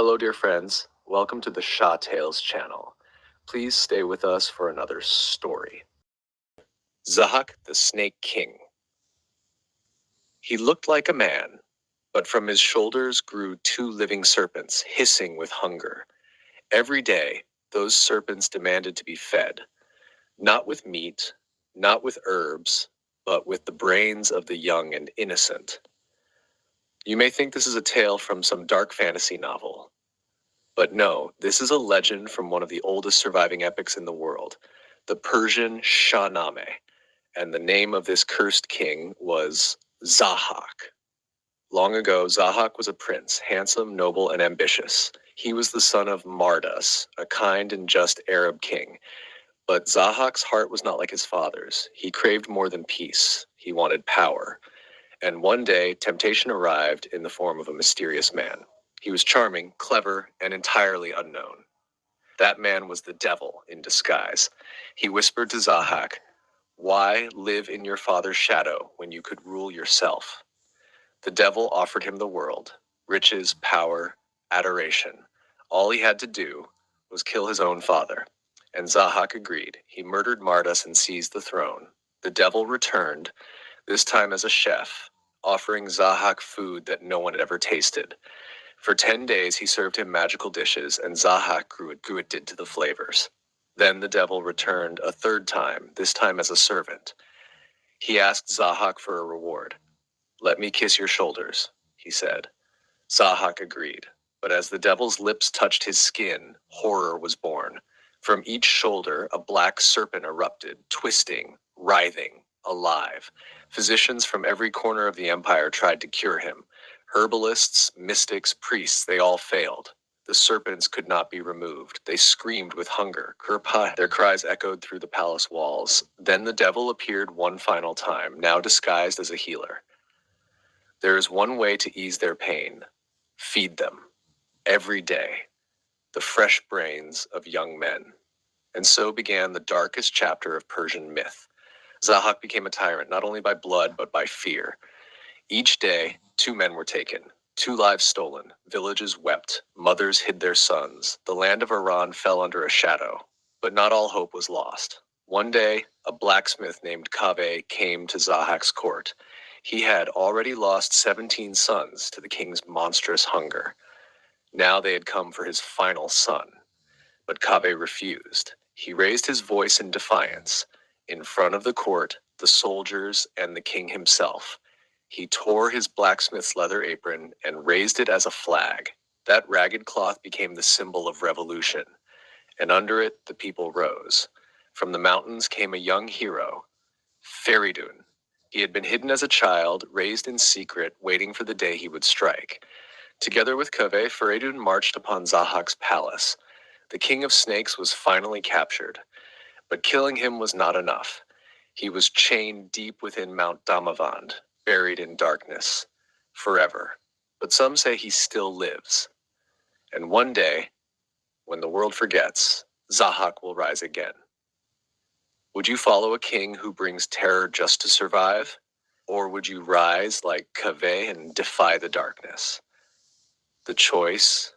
Hello, dear friends. Welcome to the Shaw Tales channel. Please stay with us for another story. Zahhak, the Snake King. He looked like a man, but from his shoulders grew two living serpents, hissing with hunger. Every day, those serpents demanded to be fed, not with meat, not with herbs, but with the brains of the young and innocent. You may think this is a tale from some dark fantasy novel. But no, this is a legend from one of the oldest surviving epics in the world, the Persian Shahnameh, and the name of this cursed king was Zahhak. Long ago, Zahhak was a prince, handsome, noble, and ambitious. He was the son of Mardas, a kind and just Arab king. But Zahhak's heart was not like his father's. He craved more than peace. He wanted power. And one day, temptation arrived in the form of a mysterious man. He was charming, clever, and entirely unknown. That man was the devil in disguise. He whispered to Zahhak, "Why live in your father's shadow when you could rule yourself?" The devil offered him the world, riches, power, adoration. All he had to do was kill his own father. And Zahhak agreed. He murdered Mardas and seized the throne. The devil returned, this time as a chef, offering Zahhak food that no one had ever tasted. For 10 days he served him magical dishes, and Zahhak grew addicted to the flavors. Then the devil returned a third time, this time as a servant. He asked Zahhak for a reward. "Let me kiss your shoulders," he said. Zahhak agreed, but as the devil's lips touched his skin, horror was born. From each shoulder, a black serpent erupted, twisting, writhing, alive. Physicians from every corner of the empire tried to cure him. Herbalists, mystics, priests, they all failed. The serpents could not be removed. They screamed with hunger. Their cries echoed through the palace walls. Then the devil appeared one final time, now disguised as a healer. "There is one way to ease their pain. Feed them. Every day. The fresh brains of young men." And so began the darkest chapter of Persian myth. Zahhak became a tyrant not only by blood but by fear. Each day, 2 men were taken, 2 lives stolen, villages wept, mothers hid their sons, the land of Iran fell under a shadow. But not all hope was lost. One day, a blacksmith named Kaveh came to Zahhak's court. He had already lost 17 sons to the king's monstrous hunger. Now they had come for his final son. But Kaveh refused. He raised his voice in defiance. In front of the court, the soldiers, and the king himself. He tore his blacksmith's leather apron and raised it as a flag. That ragged cloth became the symbol of revolution, and under it the people rose. From the mountains came a young hero, Feridun. He had been hidden as a child, raised in secret, waiting for the day he would strike. Together with Kaveh, Feridun marched upon Zahhak's palace. The king of snakes was finally captured, but killing him was not enough. He was chained deep within Mount Damavand, buried in darkness, forever. But some say he still lives. And one day, when the world forgets, Zahhak will rise again. Would you follow a king who brings terror just to survive? Or would you rise like Kaveh and defy the darkness? The choice